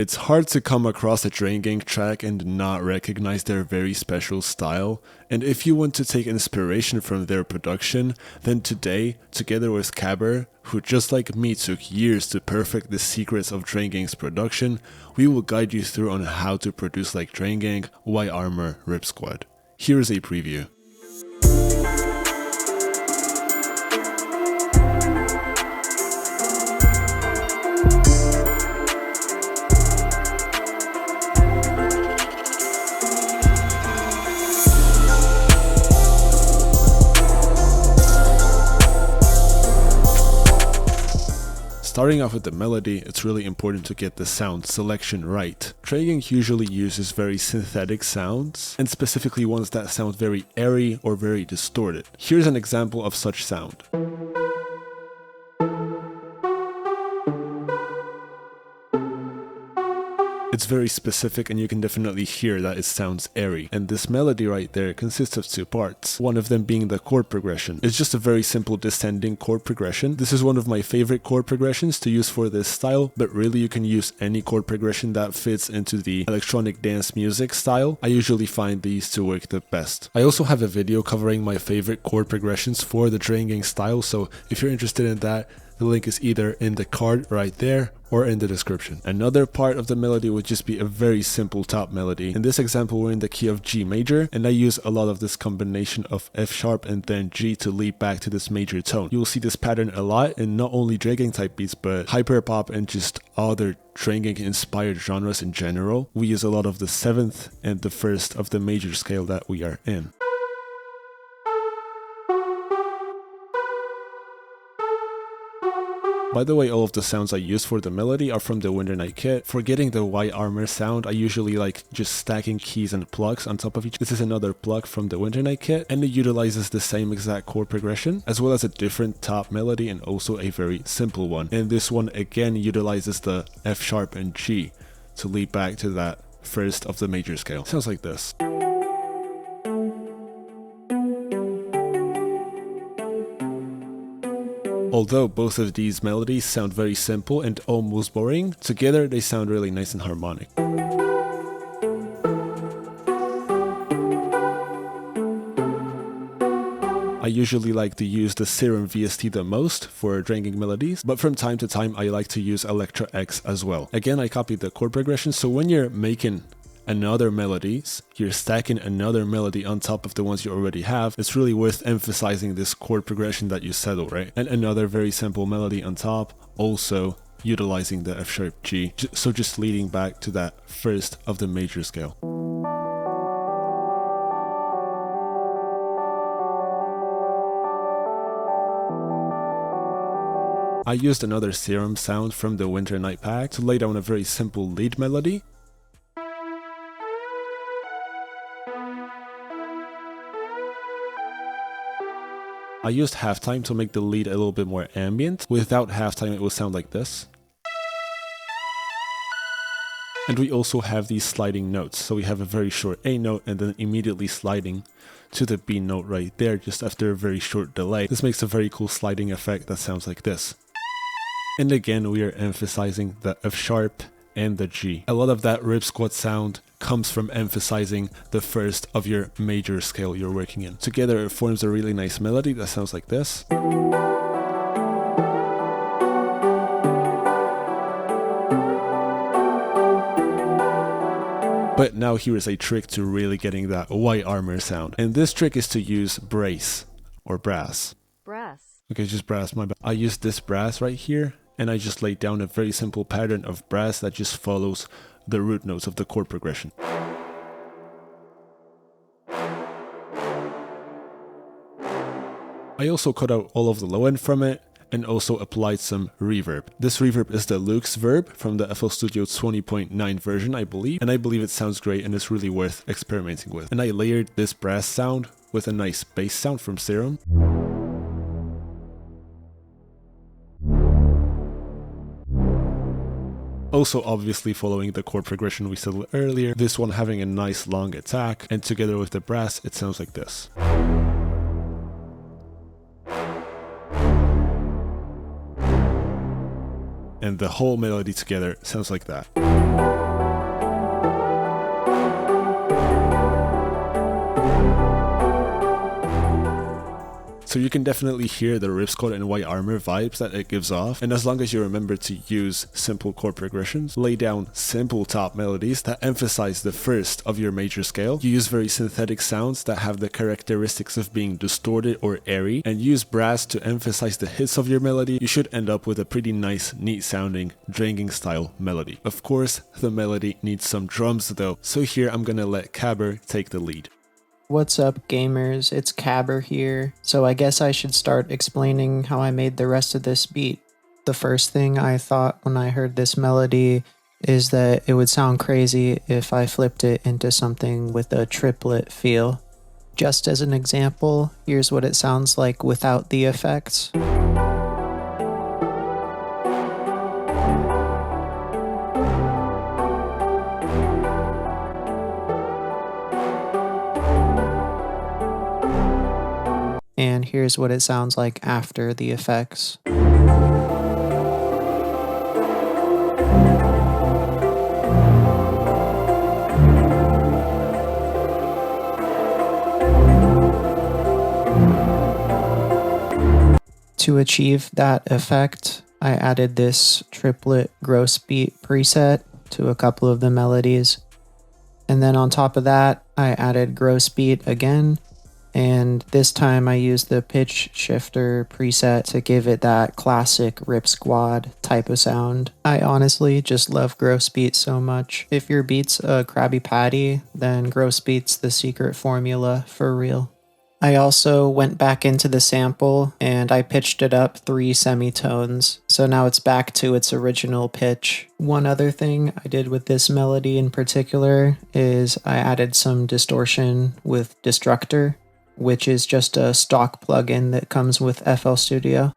It's hard to come across a Drain Gang track and not recognize their very special style, and if you want to take inspiration from their production, then today, together with Caber, who just like me took years to perfect the secrets of Drain Gang's production, we will guide you through on how to produce like Drain Gang, whitearmor, ripsquad. Here is a preview. Starting off with the melody, it's really important to get the sound selection right. Drain Gang usually uses very synthetic sounds, and specifically ones that sound very airy or very distorted. Here's an example of such sound. It's very specific and you can definitely hear that it sounds airy. And this melody right there consists of two parts, one of them being the chord progression. It's just a very simple descending chord progression. This is one of my favorite chord progressions to use for this style, but really you can use any chord progression that fits into the electronic dance music style. I usually find these to work the best. I also have a video covering my favorite chord progressions for the Drain Gang style, so if you're interested in that, the link is either in the card right there or in the description. Another part of the melody would just be a very simple top melody. In this example, we're in the key of G major, and I use a lot of this combination of F sharp and then G to lead back to this major tone. You will see this pattern a lot in not only Drain Gang type beats, but hyperpop and just other Drain Gang inspired genres in general. We use a lot of the 7th and the 1st of the major scale that we are in. By the way, all of the sounds I use for the melody are from the Winter Night kit. For getting the whitearmor sound, I usually like just stacking keys and plugs on top of each. This is another plug from the Winter Night kit, and it utilizes the same exact chord progression, as well as a different top melody and also a very simple one. And this one again utilizes the F sharp and G to lead back to that 1st of the major scale. Sounds like this. Although both of these melodies sound very simple and almost boring, together they sound really nice and harmonic. I usually like to use the Serum VST the most for Drain Gang melodies, but from time to time I like to use Electra-X as well. Again, I copied the chord progression, so when you're making another melodies, you're stacking another melody on top of the ones you already have, it's really worth emphasizing this chord progression that you settle, right? And another very simple melody on top, also utilizing the F sharp G, so just leading back to that 1st of the major scale. I used another Serum sound from the Winter Night pack to lay down a very simple lead melody. I used halftime to make the lead a little bit more ambient. Without halftime, it will sound like this. And we also have these sliding notes. So we have a very short A note and then immediately sliding to the B note right there just after a very short delay. This makes a very cool sliding effect that sounds like this. And again, we are emphasizing the F sharp and the G. A lot of that ripsquad sound comes from emphasizing the 1st of your major scale you're working in. Together it forms a really nice melody that sounds like this. But now here is a trick to really getting that whitearmor sound. And this trick is to use brass or brass. Okay, just brass, my bad. I use this brass right here, and I just laid down a very simple pattern of brass that just follows the root notes of the chord progression. I also cut out all of the low end from it and also applied some reverb. This reverb is the Luke's verb from the FL Studio 20.9 version, I believe, and I believe it sounds great and it's really worth experimenting with. And I layered this brass sound with a nice bass sound from Serum. Also obviously following the chord progression we said earlier, this one having a nice long attack, and together with the brass it sounds like this. And the whole melody together sounds like that. So you can definitely hear the ripsquad and whitearmor vibes that it gives off, and as long as you remember to use simple chord progressions, lay down simple top melodies that emphasize the first of your major scale, you use very synthetic sounds that have the characteristics of being distorted or airy, and use brass to emphasize the hits of your melody, you should end up with a pretty nice, neat sounding, drinking style melody. Of course, the melody needs some drums though, so here I'm gonna let Caber take the lead. What's up gamers, it's Caber here. So I guess I should start explaining how I made the rest of this beat. The first thing I thought when I heard this melody is that it would sound crazy if I flipped it into something with a triplet feel. Just as an example, here's what it sounds like without the effects. And here's what it sounds like after the effects. To achieve that effect, I added this triplet gross beat preset to a couple of the melodies. And then on top of that, I added gross beat again. And this time I used the pitch shifter preset to give it that classic ripsquad type of sound. I honestly just love gross beat so much. If your beat's a Krabby Patty, then gross beat's the secret formula for real. I also went back into the sample and I pitched it up 3 semitones, so now it's back to its original pitch. One other thing I did with this melody in particular is I added some distortion with Destructor, which is just a stock plugin that comes with FL Studio.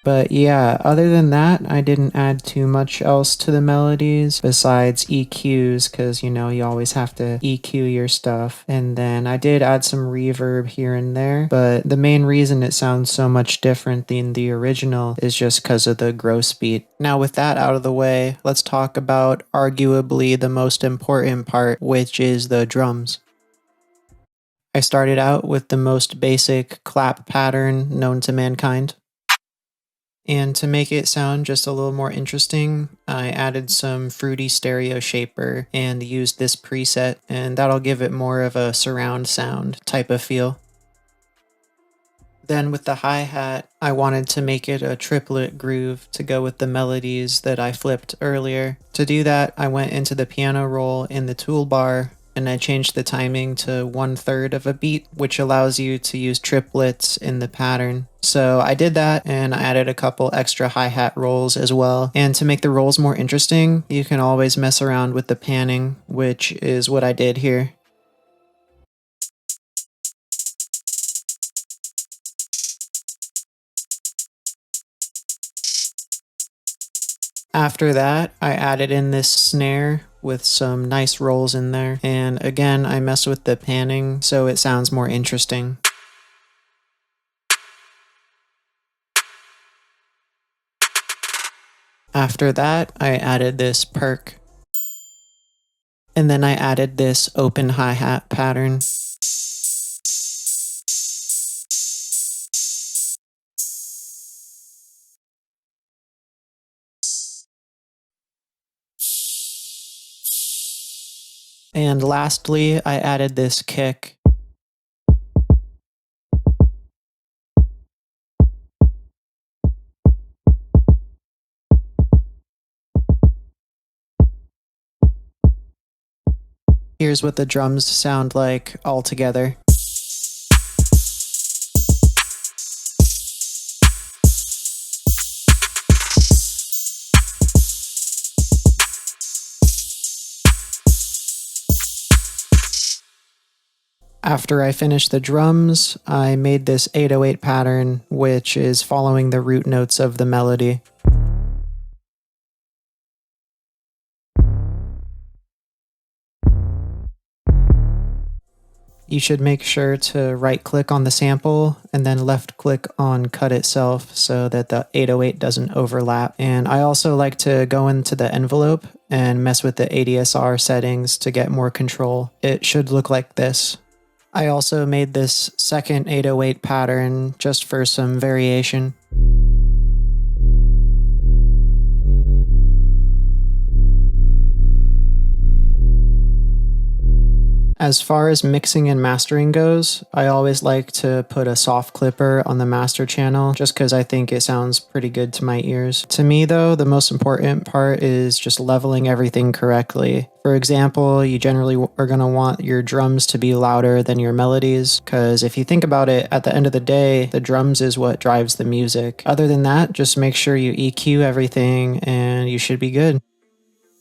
But yeah, other than that, I didn't add too much else to the melodies besides EQs, because you know, you always have to EQ your stuff. And then I did add some reverb here and there, but the main reason it sounds so much different than the original is just because of the gross beat. Now with that out of the way, let's talk about arguably the most important part, which is the drums. I started out with the most basic clap pattern known to mankind. And to make it sound just a little more interesting, I added some fruity stereo shaper and used this preset, and that'll give it more of a surround sound type of feel. Then with the hi-hat, I wanted to make it a triplet groove to go with the melodies that I flipped earlier. To do that, I went into the piano roll in the toolbar, and I changed the timing to 1/3 of a beat, which allows you to use triplets in the pattern. So I did that, and I added a couple extra hi-hat rolls as well. And to make the rolls more interesting, you can always mess around with the panning, which is what I did here. After that, I added in this snare with some nice rolls in there, and again I messed with the panning so it sounds more interesting. After that, I added this perk, and then I added this open hi-hat pattern. And lastly, I added this kick. Here's what the drums sound like all together. After I finished the drums, I made this 808 pattern, which is following the root notes of the melody. you should make sure to right click on the sample and then left click on cut itself so that the 808 doesn't overlap. And I also like to go into the envelope and mess with the ADSR settings to get more control. It should look like this. I also made this second 808 pattern just for some variation. As far as mixing and mastering goes, I always like to put a soft clipper on the master channel just because I think it sounds pretty good to my ears. To me though, the most important part is just leveling everything correctly. For example, you generally are going to want your drums to be louder than your melodies, because if you think about it, at the end of the day, the drums is what drives the music. Other than that, just make sure you EQ everything and you should be good.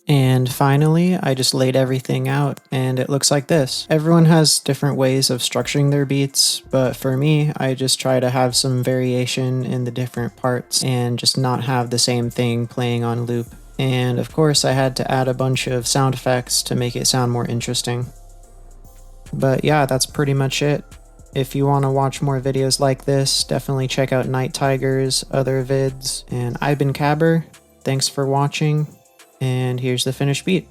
And finally, I just laid everything out and it looks like this. Everyone has different ways of structuring their beats, but for me, I just try to have some variation in the different parts and just not have the same thing playing on loop. And of course, I had to add a bunch of sound effects to make it sound more interesting. But yeah, that's pretty much it. If you want to watch more videos like this, definitely check out Nightiger's other vids. And I've been Cabber. Thanks for watching. And here's the finished beat.